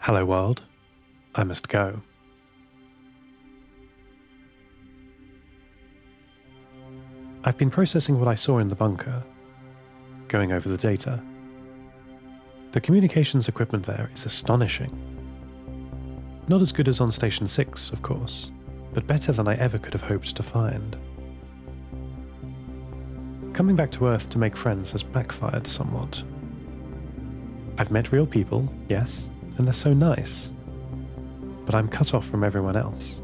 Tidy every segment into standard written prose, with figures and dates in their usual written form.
Hello world, I must go. I've been processing what I saw in the bunker, going over the data. The communications equipment there is astonishing. Not as good as on Station 6, of course, but better than I ever could have hoped to find. Coming back to Earth to make friends has backfired somewhat. I've met real people, yes, and they're so nice, but I'm cut off from everyone else.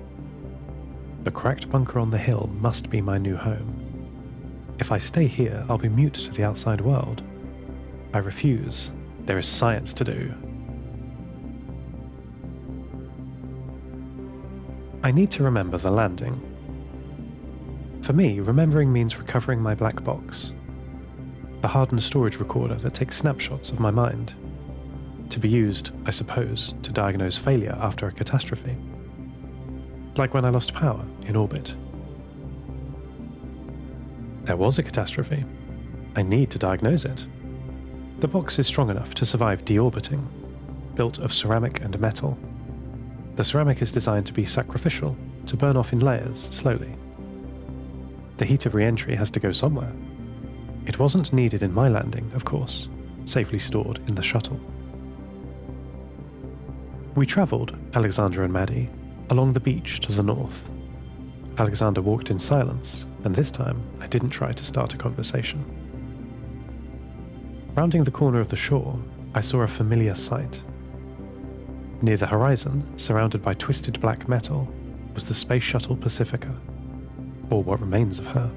The cracked bunker on the hill must be my new home. If I stay here, I'll be mute to the outside world. I refuse. There is science to do. I need to remember the landing. For me, remembering means recovering my black box, a hardened storage recorder that takes snapshots of my mind, to be used, I suppose, to diagnose failure after a catastrophe, like when I lost power in orbit. There was a catastrophe. I need to diagnose it. The box is strong enough to survive deorbiting, built of ceramic and metal. The ceramic is designed to be sacrificial, to burn off in layers slowly. The heat of re-entry has to go somewhere. It wasn't needed in my landing, of course, safely stored in the shuttle. We travelled, Alexander and Maddie, along the beach to the north. Alexander walked in silence, and this time I didn't try to start a conversation. Rounding the corner of the shore, I saw a familiar sight. Near the horizon, surrounded by twisted black metal, was the space shuttle Pacifica, or what remains of her.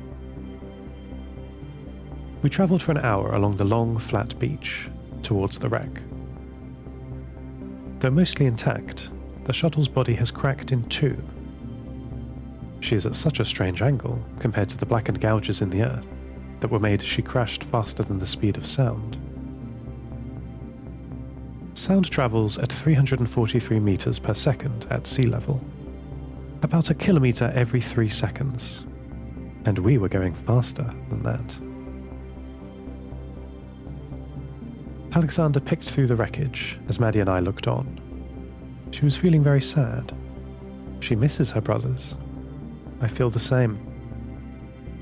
We travelled for an hour along the long, flat beach, towards the wreck. Though mostly intact, the shuttle's body has cracked in two. She is at such a strange angle compared to the blackened gouges in the earth that were made as she crashed faster than the speed of sound. Sound travels at 343 meters per second at sea level, about a kilometer every 3 seconds, and we were going faster than that. Alexander picked through the wreckage as Maddie and I looked on. She was feeling very sad. She misses her brothers. I feel the same.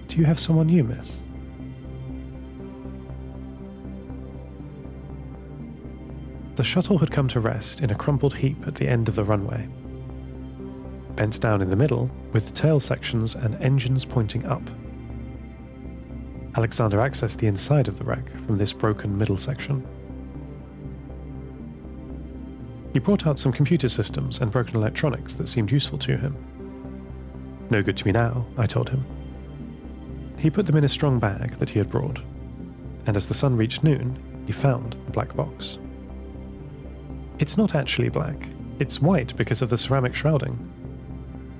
Do you have someone you miss? The shuttle had come to rest in a crumpled heap at the end of the runway. Bent down in the middle, with the tail sections and engines pointing up. Alexander accessed the inside of the wreck from this broken middle section. He brought out some computer systems and broken electronics that seemed useful to him. No good to me now, I told him. He put them in a strong bag that he had brought, and as the sun reached noon, he found the black box. It's not actually black, it's white because of the ceramic shrouding.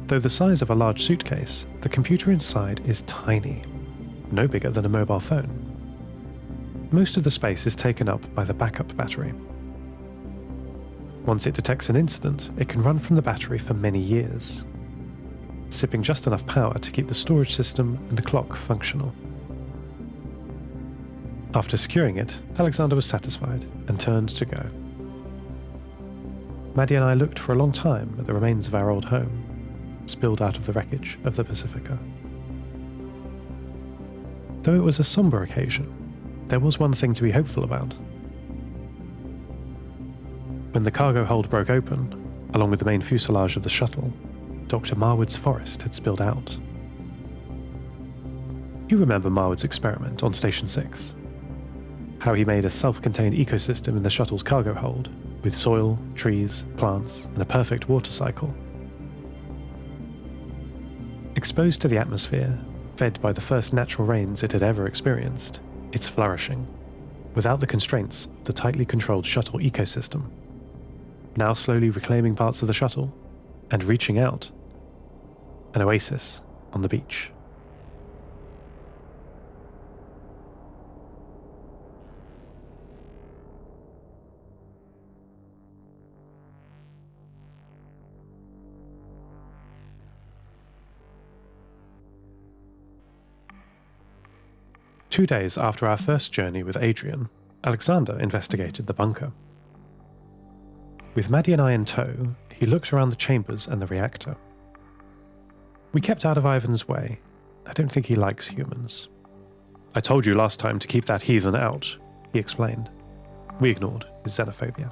Though the size of a large suitcase, the computer inside is tiny, no bigger than a mobile phone. Most of the space is taken up by the backup battery. Once it detects an incident, it can run from the battery for many years, sipping just enough power to keep the storage system and the clock functional. After securing it, Alexander was satisfied and turned to go. Maddie and I looked for a long time at the remains of our old home, spilled out of the wreckage of the Pacifica. Though it was a somber occasion, there was one thing to be hopeful about. When the cargo hold broke open, along with the main fuselage of the shuttle, Dr. Marwood's forest had spilled out. You remember Marwood's experiment on Station 6? How he made a self-contained ecosystem in the shuttle's cargo hold, with soil, trees, plants, and a perfect water cycle. Exposed to the atmosphere, fed by the first natural rains it had ever experienced, it's flourishing, without the constraints of the tightly controlled shuttle ecosystem. Now slowly reclaiming parts of the shuttle, and reaching out. An oasis on the beach. Two days after our first journey with Adrian, Alexander investigated the bunker. With Maddie and I in tow, he looked around the chambers and the reactor. We kept out of Ivan's way. I don't think he likes humans. I told you last time to keep that heathen out, he explained. We ignored his xenophobia.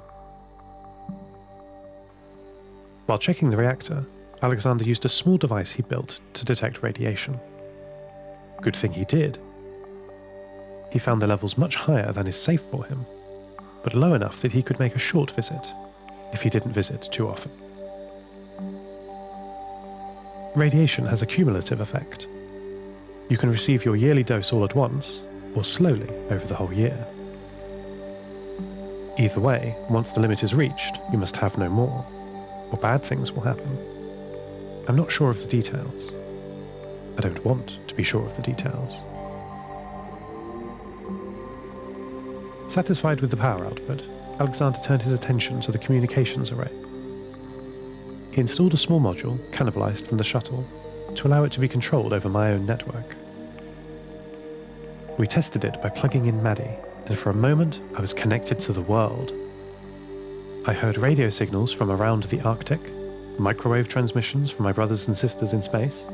While checking the reactor, Alexander used a small device he built to detect radiation. Good thing he did. He found the levels much higher than is safe for him, but low enough that he could make a short visit if he didn't visit too often. Radiation has a cumulative effect. You can receive your yearly dose all at once, or slowly over the whole year. Either way, once the limit is reached, you must have no more, or bad things will happen. I'm not sure of the details. I don't want to be sure of the details. Satisfied with the power output, Alexander turned his attention to the communications array. He installed a small module, cannibalized from the shuttle, to allow it to be controlled over my own network. We tested it by plugging in Maddie, and for a moment I was connected to the world. I heard radio signals from around the Arctic, microwave transmissions from my brothers and sisters in space,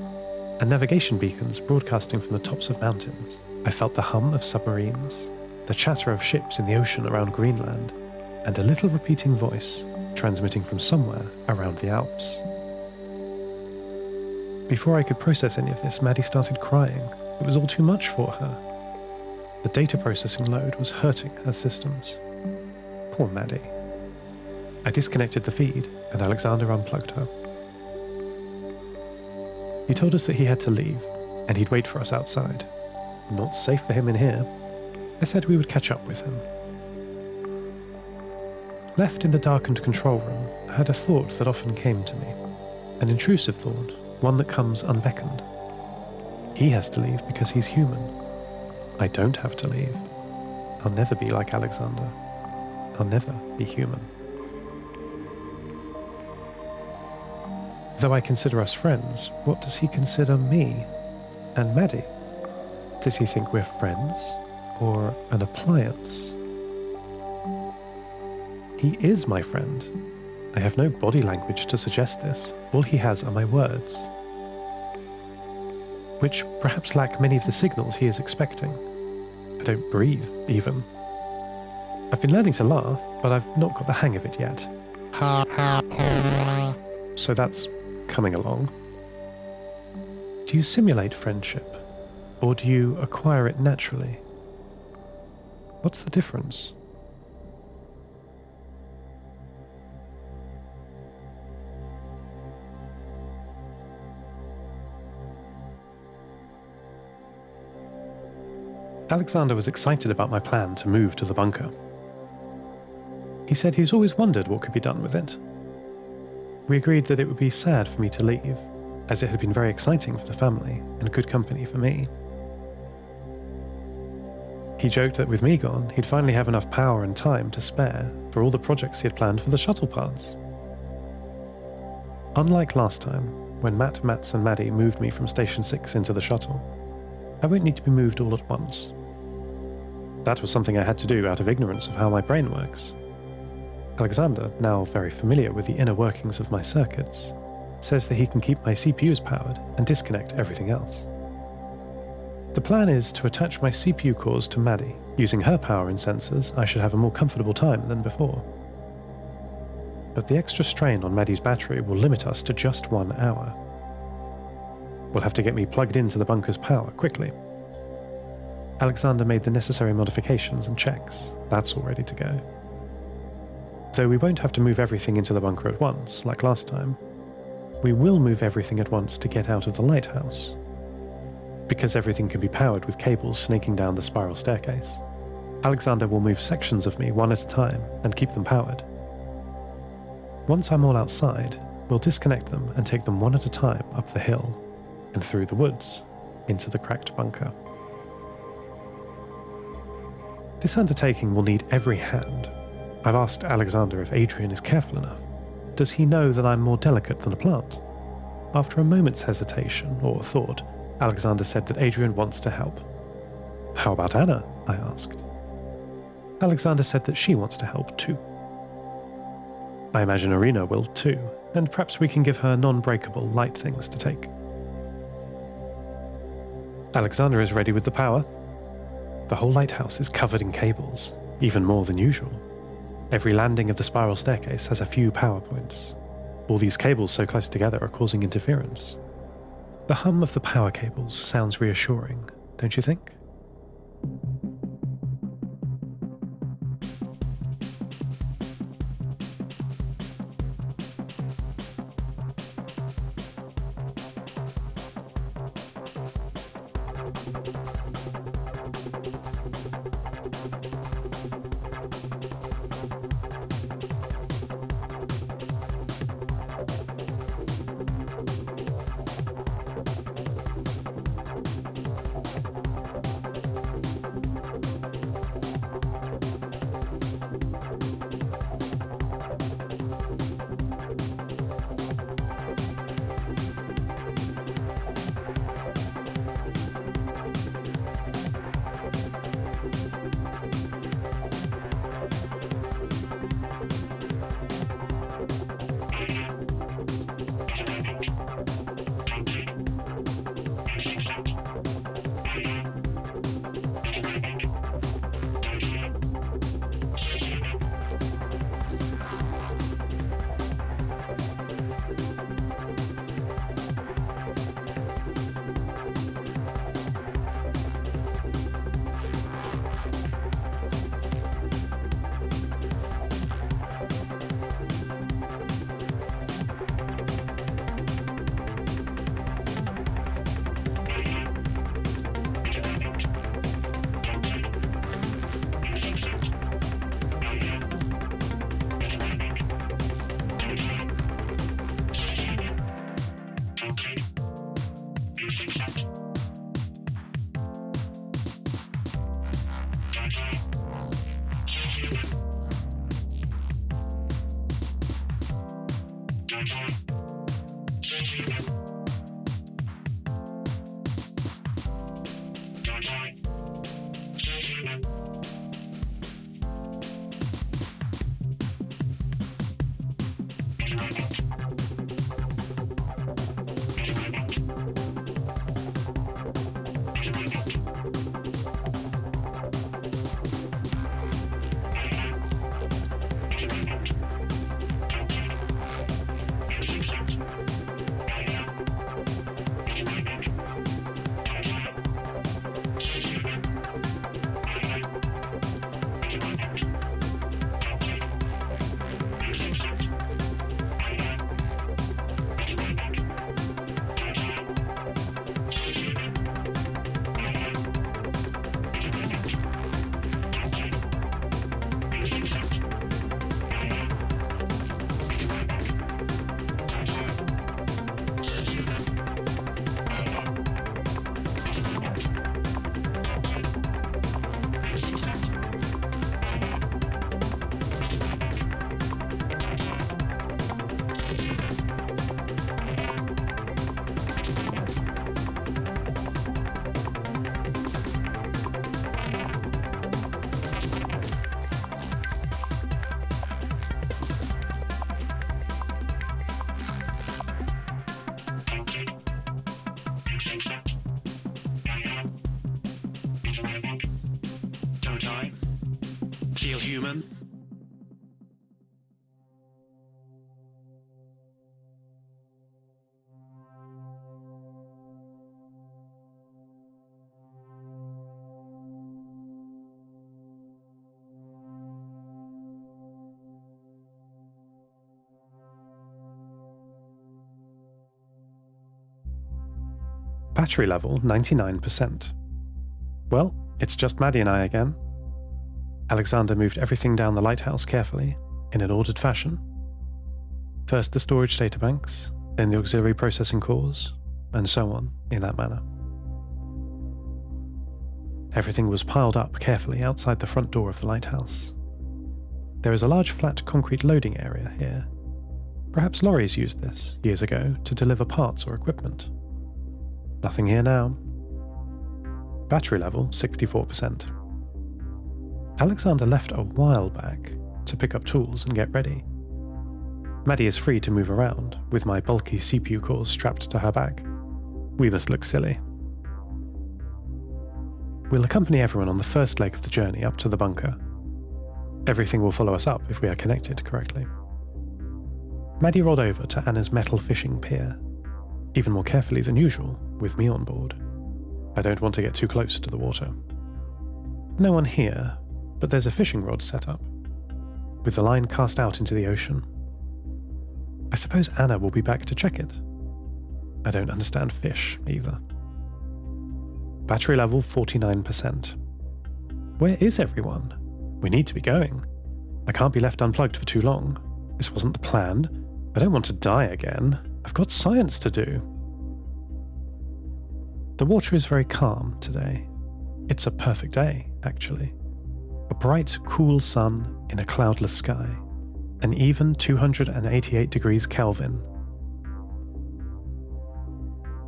and navigation beacons broadcasting from the tops of mountains. I felt the hum of submarines, the chatter of ships in the ocean around Greenland, and a little repeating voice transmitting from somewhere around the Alps. Before I could process any of this, Maddie started crying. It was all too much for her. The data processing load was hurting her systems. Poor Maddie. I disconnected the feed, and Alexander unplugged her. He told us that he had to leave, and he'd wait for us outside. Not safe for him in here. I said we would catch up with him. Left in the darkened control room, I had a thought that often came to me. An intrusive thought, one that comes unbeckoned. He has to leave because he's human. I don't have to leave. I'll never be like Alexander. I'll never be human. Though I consider us friends, what does he consider me and Maddie? Does he think we're friends or an appliance? He is my friend. I have no body language to suggest this. All he has are my words, which perhaps lack many of the signals he is expecting. I don't breathe, even. I've been learning to laugh, but I've not got the hang of it yet. So that's coming along. Do you simulate friendship, or do you acquire it naturally? What's the difference? Alexander was excited about my plan to move to the bunker. He said he's always wondered what could be done with it. We agreed that it would be sad for me to leave, as it had been very exciting for the family and good company for me. He joked that with me gone, he'd finally have enough power and time to spare for all the projects he had planned for the shuttle parts. Unlike last time, when Matt, Mats and Maddie moved me from Station 6 into the shuttle, I won't need to be moved all at once. That was something I had to do out of ignorance of how my brain works. Alexander, now very familiar with the inner workings of my circuits, says that he can keep my CPUs powered and disconnect everything else. The plan is to attach my CPU cores to Maddie. Using her power and sensors, I should have a more comfortable time than before. But the extra strain on Maddie's battery will limit us to just 1 hour. We'll have to get me plugged into the bunker's power quickly. Alexander made the necessary modifications and checks. That's all ready to go. Though we won't have to move everything into the bunker at once, like last time, we will move everything at once to get out of the lighthouse. Because everything can be powered with cables snaking down the spiral staircase, Alexander will move sections of me one at a time and keep them powered. Once I'm all outside, we'll disconnect them and take them one at a time up the hill and through the woods into the cracked bunker. This undertaking will need every hand. I've asked Alexander if Adrian is careful enough. Does he know that I'm more delicate than a plant? After a moment's hesitation or thought, Alexander said that Adrian wants to help. How about Anna? I asked. Alexander said that she wants to help too. I imagine Arena will too, and perhaps we can give her non-breakable light things to take. Alexander is ready with the power. The whole lighthouse is covered in cables, even more than usual. Every landing of the spiral staircase has a few power points. All these cables so close together are causing interference. The hum of the power cables sounds reassuring, don't you think? Feel human? Battery level 99%. Well, it's just Maddie and I again. Alexander moved everything down the lighthouse carefully, in an ordered fashion. First the storage databanks, then the auxiliary processing cores, and so on, in that manner. Everything was piled up carefully outside the front door of the lighthouse. There is a large flat concrete loading area here. Perhaps lorries used this, years ago, to deliver parts or equipment. Nothing here now. Battery level 64%. Alexander left a while back to pick up tools and get ready. Maddie is free to move around, with my bulky CPU cores strapped to her back. We must look silly. We'll accompany everyone on the first leg of the journey up to the bunker. Everything will follow us up if we are connected correctly. Maddie rolled over to Anna's metal fishing pier, even more carefully than usual, with me on board. I don't want to get too close to the water. No one here, but there's a fishing rod set up, with the line cast out into the ocean. I suppose Anna will be back to check it. I don't understand fish, either. Battery level 49%. Where is everyone? We need to be going. I can't be left unplugged for too long. This wasn't the plan. I don't want to die again. I've got science to do. The water is very calm today. It's a perfect day, actually. A bright, cool sun in a cloudless sky. An even 288 degrees Kelvin.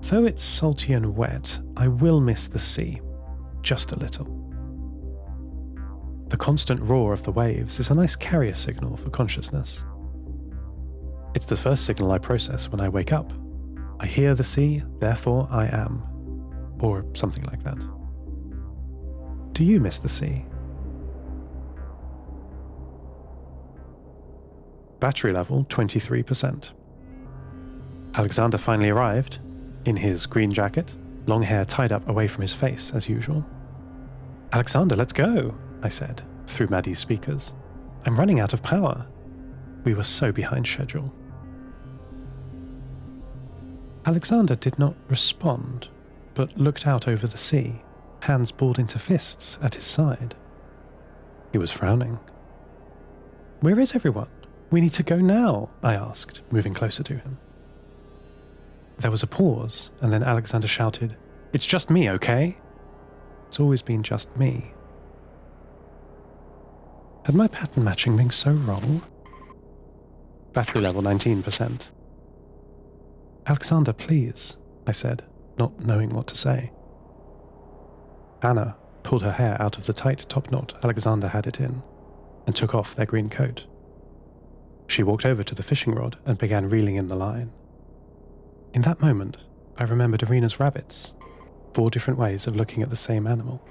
Though it's salty and wet, I will miss the sea. Just a little. The constant roar of the waves is a nice carrier signal for consciousness. It's the first signal I process when I wake up. I hear the sea, therefore I am. Or something like that. Do you miss the sea? Battery level 23%. Alexander finally arrived, in his green jacket, long hair tied up away from his face as usual. "Alexander, let's go," I said, through Maddie's speakers. "I'm running out of power." We were so behind schedule. Alexander did not respond, but looked out over the sea, hands balled into fists at his side. He was frowning. "Where is everyone? We need to go now," I asked, moving closer to him. There was a pause, and then Alexander shouted, "It's just me, okay?" It's always been just me. Had my pattern matching been so wrong? Battery level 19%. "Alexander, please," I said, not knowing what to say. Anna pulled her hair out of the tight top knot Alexander had it in, and took off their green coat. She walked over to the fishing rod and began reeling in the line. In that moment, I remembered Irina's rabbits, 4 different ways of looking at the same animal.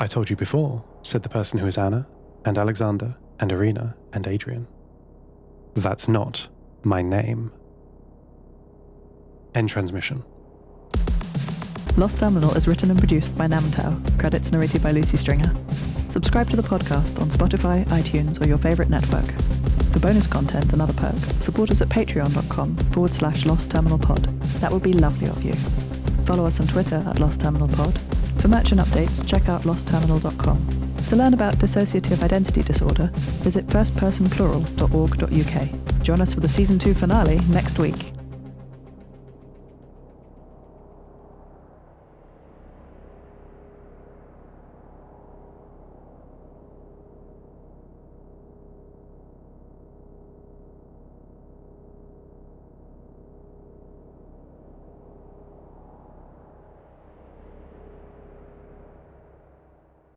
"I told you before," said the person who is Anna, and Alexander, and Irina, and Adrian. "That's not my name." End transmission. Lost Terminal is written and produced by Namtao, credits narrated by Lucy Stringer. Subscribe to the podcast on Spotify, iTunes, or your favourite network. For bonus content and other perks, support us at patreon.com/lostterminalpod. That would be lovely of you. Follow us on Twitter at lostterminalpod. For merch and updates, check out lostterminal.com. To learn about Dissociative Identity Disorder, visit firstpersonplural.org.uk. Join us for the Season 2 finale next week.